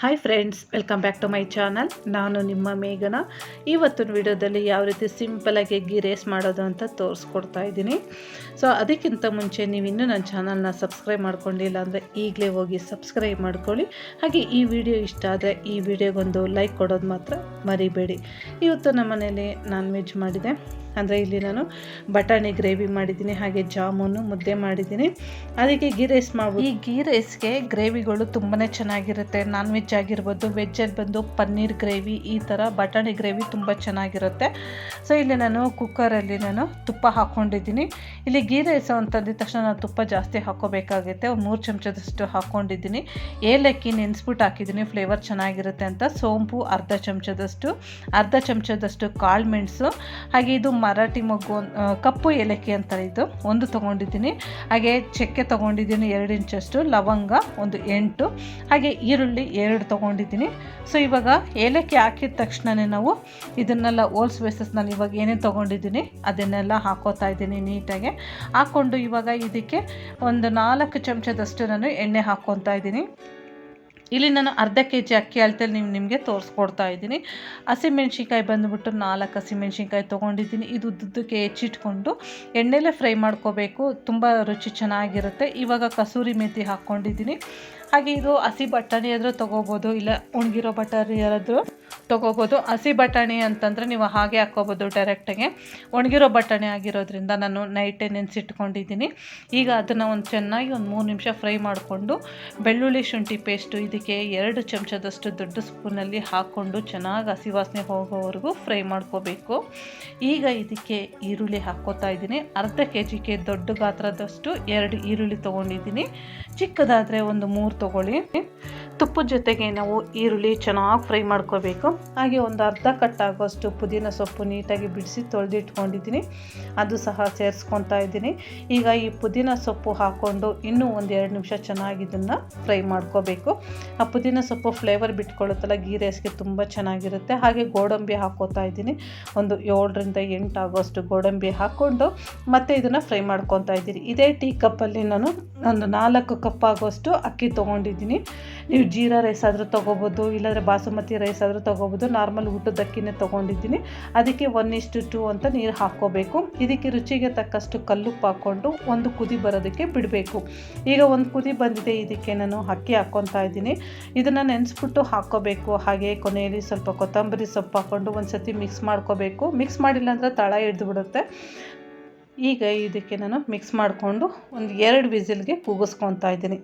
Hi friends, welcome back to my channel. ನಾನು ನಿಮ್ಮ ಮೇಘನ. ಇವತ್ತಿನ ವಿಡಿಯೋದಲ್ಲಿ ಯಾವ ರೀತಿ ಸಿಂಪಲಾಗಿ ಗೀ ರೈಸ್ ಮಾಡೋದು ಅಂತ ತೋರಿಸ್ಕೊಡ್ತಾ ಇದ್ದೀನಿ. ಸೊ ಅದಕ್ಕಿಂತ ಮುಂಚೆ ನೀವು ಇನ್ನೂ ನನ್ನ ಚಾನಲ್ನ ಸಬ್ಸ್ಕ್ರೈಬ್ ಮಾಡ್ಕೊಂಡಿಲ್ಲ ಅಂದರೆ ಈಗಲೇ ಹೋಗಿ ಸಬ್ಸ್ಕ್ರೈಬ್ ಮಾಡ್ಕೊಳ್ಳಿ. ಹಾಗೆ ಈ ವಿಡಿಯೋ ಇಷ್ಟ ಆದರೆ ಈ ವಿಡಿಯೋಗೊಂದು ಲೈಕ್ ಕೊಡೋದು ಮಾತ್ರ ಮರಿಬೇಡಿ. ಇವತ್ತು ನಮ್ಮ ಮನೇಲಿ ನಾನ್ ವೆಜ್ ಮಾಡಿದೆ. ಅಂದರೆ ಇಲ್ಲಿ ನಾನು ಬಟಾಣಿ ಗ್ರೇವಿ ಮಾಡಿದ್ದೀನಿ, ಹಾಗೆ ಜಾಮೂನು ಮುದ್ದೆ ಮಾಡಿದ್ದೀನಿ. ಅದಕ್ಕೆ ಗೀ ರೈಸ್ ಮಾಡ್ಬೋದು. ಈ ಗೀ ರೈಸ್ಗೆ ಗ್ರೇವಿಗಳು ತುಂಬಾ ಚೆನ್ನಾಗಿರುತ್ತೆ. ನಾನ್ ವೆಜ್ ಆಗಿರ್ಬೋದು, ವೆಜ್ಜಲ್ಲಿ ಬಂದು ಪನ್ನೀರ್ ಗ್ರೇವಿ, ಈ ಥರ ಬಟಾಣಿ ಗ್ರೇವಿ ತುಂಬ ಚೆನ್ನಾಗಿರುತ್ತೆ. ಸೊ ಇಲ್ಲಿ ನಾನು ಕುಕ್ಕರಲ್ಲಿ ತುಪ್ಪ ಹಾಕ್ಕೊಂಡಿದ್ದೀನಿ. ಇಲ್ಲಿ ಗೀ ರೈಸ್ ಅಂತಂದಿದ ತಕ್ಷಣ ನಾನು ತುಪ್ಪ ಜಾಸ್ತಿ ಹಾಕ್ಕೋಬೇಕಾಗುತ್ತೆ. ಒಂದು 3 ಚಮಚದಷ್ಟು ಹಾಕ್ಕೊಂಡಿದ್ದೀನಿ. ಏಲಕ್ಕಿ ನೆನೆಸ್ಬಿಟ್ಟು ಹಾಕಿದ್ದೀನಿ, ಫ್ಲೇವರ್ ಚೆನ್ನಾಗಿರುತ್ತೆ ಅಂತ. ಸೋಂಪು ಅರ್ಧ ಚಮಚದಷ್ಟು ಕಾಳು ಮೆಣಸು, ಹಾಗೆ ಇದು ಮರಾಠಿ ಮೊಗ್ಗು ಕಪ್ಪು ಏಲಕ್ಕಿ ಅಂತಾರೆ, ಇದು ಒಂದು ತೊಗೊಂಡಿದ್ದೀನಿ. ಹಾಗೆ ಚಕ್ಕೆ ತೊಗೊಂಡಿದ್ದೀನಿ 2 ಇಂಚಷ್ಟು, ಲವಂಗ ಒಂದು 8, ಹಾಗೆ ಈರುಳ್ಳಿ 2 ತೊಗೊಂಡಿದ್ದೀನಿ. ಸೊ ಇವಾಗ ಏಲಕ್ಕಿ ಹಾಕಿದ ತಕ್ಷಣವೇ ನಾವು ಇದನ್ನೆಲ್ಲ ಓಲ್ಸ್ ಬೇಸಸ್ ನಾನು ಇವಾಗ ಏನೇನು ತೊಗೊಂಡಿದ್ದೀನಿ ಅದನ್ನೆಲ್ಲ ಹಾಕೋತಾ ಇದ್ದೀನಿ ನೀಟಾಗಿ. ಹಾಕ್ಕೊಂಡು ಇವಾಗ ಇದಕ್ಕೆ ಒಂದು 4 ಚಮಚದಷ್ಟು ನಾನು ಎಣ್ಣೆ ಹಾಕ್ಕೊತಾ ಇದ್ದೀನಿ. ಇಲ್ಲಿ ನಾನು ಅರ್ಧ kg ಅಕ್ಕಿ ಅಳತೆಯಲ್ಲಿ ನಿಮಗೆ ತೋರಿಸ್ಕೊಡ್ತಾ ಇದ್ದೀನಿ. ಹಸಿಮೆಣ್ಸಿನ್ಕಾಯಿ ಬಂದುಬಿಟ್ಟು 4 ಹಸಿಮೆಣ್ಸಿನ್ಕಾಯಿ ತೊಗೊಂಡಿದ್ದೀನಿ. ಇದು ಉದ್ದಕ್ಕೆ ಹೆಚ್ಚಿಟ್ಕೊಂಡು ಎಣ್ಣೆಲೇ ಫ್ರೈ ಮಾಡ್ಕೋಬೇಕು, ತುಂಬ ರುಚಿ ಚೆನ್ನಾಗಿರುತ್ತೆ. ಇವಾಗ ಕಸೂರಿ ಮೇಥಿ ಹಾಕ್ಕೊಂಡಿದ್ದೀನಿ. ಹಾಗೆ ಇದು ಹಸಿ ಬಟಾಣಿ ಆದರೂ ತೊಗೋಬೋದು, ಇಲ್ಲ ಒಣಗಿರೋ ಬಟಾಣಿ ಯಾರಾದರೂ ತೊಗೋಬೋದು. ಹಸಿ ಬಟಾಣಿ ಅಂತಂದರೆ ನೀವು ಹಾಗೆ ಹಾಕ್ಕೋಬೋದು ಡೈರೆಕ್ಟಾಗೆ. ಒಣಗಿರೋ ಬಟಾಣಿ ಆಗಿರೋದ್ರಿಂದ ನಾನು ನೈಟೇ ನೆನೆಸಿಟ್ಕೊಂಡಿದ್ದೀನಿ. ಈಗ ಅದನ್ನು ಚೆನ್ನಾಗಿ 3 ನಿಮಿಷ ಫ್ರೈ ಮಾಡಿಕೊಂಡು ಬೆಳ್ಳುಳ್ಳಿ ಶುಂಠಿ ಪೇಸ್ಟು ಇದಕ್ಕೆ 2 ಚಮಚದಷ್ಟು ದೊಡ್ಡ ಸ್ಪೂನಲ್ಲಿ ಹಾಕ್ಕೊಂಡು ಚೆನ್ನಾಗಿ ಹಸಿ ವಾಸನೆ ಹೋಗೋವರೆಗೂ ಫ್ರೈ ಮಾಡ್ಕೋಬೇಕು. ಈಗ ಇದಕ್ಕೆ ಈರುಳ್ಳಿ ಹಾಕ್ಕೋತಾ ಇದ್ದೀನಿ. ಅರ್ಧ kgಗೆ ದೊಡ್ಡ ಗಾತ್ರದಷ್ಟು 2 ಈರುಳ್ಳಿ ತೊಗೊಂಡಿದ್ದೀನಿ. ಚಿಕ್ಕದಾದರೆ ಒಂದು 3 ತೊಗೊಳ್ಳಿ. ತುಪ್ಪದ ಜೊತೆಗೆ ನಾವು ಈರುಳ್ಳಿ ಚೆನ್ನಾಗಿ ಫ್ರೈ ಮಾಡ್ಕೋಬೇಕು. ಹಾಗೆ ಒಂದು ಅರ್ಧ ಕಟ್ಟಾಗೋಷ್ಟು ಪುದೀನ ಸೊಪ್ಪು ನೀಟಾಗಿ ಬಿಡಿಸಿ ತೊಳೆದಿಟ್ಕೊಂಡಿದ್ದೀನಿ, ಅದು ಸಹ ಸೇರಿಸ್ಕೊತಾ ಇದ್ದೀನಿ. ಈಗ ಈ ಪುದೀನ ಸೊಪ್ಪು ಹಾಕ್ಕೊಂಡು ಇನ್ನೂ 1-2 ನಿಮಿಷ ಚೆನ್ನಾಗಿ ಇದನ್ನು ಫ್ರೈ ಮಾಡ್ಕೋಬೇಕು. ಆ ಪುದೀನ ಸೊಪ್ಪು ಫ್ಲೇವರ್ ಬಿಟ್ಕೊಳ್ಳುತ್ತಲ್ಲ, ಗೀ ರೈಸ್ಗೆ ತುಂಬ ಚೆನ್ನಾಗಿರುತ್ತೆ. ಹಾಗೆ ಗೋಡಂಬಿ ಹಾಕ್ಕೋತಾ ಇದ್ದೀನಿ. ಒಂದು 7ರಿಂದ 8 ಆಗೋಷ್ಟು ಗೋಡಂಬಿ ಹಾಕ್ಕೊಂಡು ಮತ್ತೆ ಇದನ್ನು ಫ್ರೈ ಮಾಡ್ಕೊತಾ ಇದ್ದೀನಿ. ಇದೇ ಟೀ ಕಪ್ಪಲ್ಲಿ ನಾನು ಒಂದು 4 ಕಪ್ ಆಗೋಷ್ಟು ಅಕ್ಕಿ ತೊಗೊಂಡಿದ್ದೀನಿ. ನೀವು ಜೀರಾ ರೈಸ್ ಆದರೂ ತೊಗೋಬೋದು, ಇಲ್ಲಾಂದರೆ ಬಾಸುಮತಿ ರೈಸ್ ಆದರೂ ತೊಗೋಬೋದು. ನಾರ್ಮಲ್ ಊಟದ ಅಕ್ಕಿನೇ ತೊಗೊಂಡಿದ್ದೀನಿ. ಅದಕ್ಕೆ 1:2 ಅಂತ ನೀರು ಹಾಕ್ಕೋಬೇಕು. ಇದಕ್ಕೆ ರುಚಿಗೆ ತಕ್ಕಷ್ಟು ಕಲ್ಲುಪ್ಪು ಹಾಕ್ಕೊಂಡು ಒಂದು ಕುದಿ ಬರೋದಕ್ಕೆ ಬಿಡಬೇಕು. ಈಗ ಒಂದು ಕುದಿ ಬಂದಿದೆ, ಇದಕ್ಕೆ ನಾನು ಅಕ್ಕಿ ಹಾಕ್ಕೊತಾ ಇದ್ದೀನಿ. ಇದನ್ನು ನೆನೆಸ್ಬಿಟ್ಟು ಹಾಕ್ಕೋಬೇಕು. ಹಾಗೆ ಕೊನೆಯಲ್ಲಿ ಸ್ವಲ್ಪ ಕೊತ್ತಂಬರಿ ಸೊಪ್ಪು ಹಾಕ್ಕೊಂಡು ಒಂದು ಸತಿ ಮಿಕ್ಸ್ ಮಾಡ್ಕೋಬೇಕು. ಮಿಕ್ಸ್ ಮಾಡಿಲ್ಲ ಅಂದರೆ ತಳ ಹಿಡಿದು ಬಿಡುತ್ತೆ. ಈಗ ಇದಕ್ಕೆ ನಾನು ಮಿಕ್ಸ್ ಮಾಡಿಕೊಂಡು ಒಂದು 2 ವಿಸಿಲ್ಗೆ ಕೂಗಿಸ್ಕೊತಾ ಇದ್ದೀನಿ.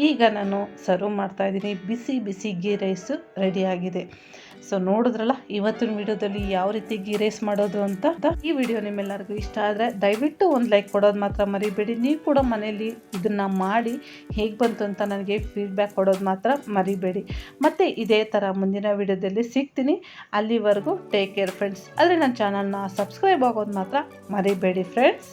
ಈಗ ನಾನು ಸರ್ವ್ ಮಾಡ್ತಾಯಿದ್ದೀನಿ. ಬಿಸಿ ಬಿಸಿ ಗೀ ರೈಸು ರೆಡಿಯಾಗಿದೆ. ಸೊ ನೋಡಿದ್ರಲ್ಲ ಇವತ್ತಿನ ವಿಡಿಯೋದಲ್ಲಿ ಯಾವ ರೀತಿ ಗೀ ರೈಸ್ ಮಾಡೋದು ಅಂತ. ಈ ವಿಡಿಯೋ ನಿಮ್ಮೆಲ್ಲರಿಗೂ ಇಷ್ಟ ಆದರೆ ದಯವಿಟ್ಟು ಒಂದು ಲೈಕ್ ಕೊಡೋದು ಮಾತ್ರ ಮರಿಬೇಡಿ. ನೀವು ಕೂಡ ಮನೆಯಲ್ಲಿ ಇದನ್ನು ಮಾಡಿ ಹೇಗೆ ಬಂತು ಅಂತ ನನಗೆ ಫೀಡ್ಬ್ಯಾಕ್ ಕೊಡೋದು ಮಾತ್ರ ಮರಿಬೇಡಿ. ಮತ್ತು ಇದೇ ಥರ ಮುಂದಿನ ವಿಡಿಯೋದಲ್ಲಿ ಸಿಗ್ತೀನಿ. ಅಲ್ಲಿವರೆಗೂ ಟೇಕ್ ಕೇರ್ ಫ್ರೆಂಡ್ಸ್. ಆದರೆ ನನ್ನ ಚಾನಲ್ನ ಸಬ್ಸ್ಕ್ರೈಬ್ ಆಗೋದು ಮಾತ್ರ ಮರಿಬೇಡಿ ಫ್ರೆಂಡ್ಸ್.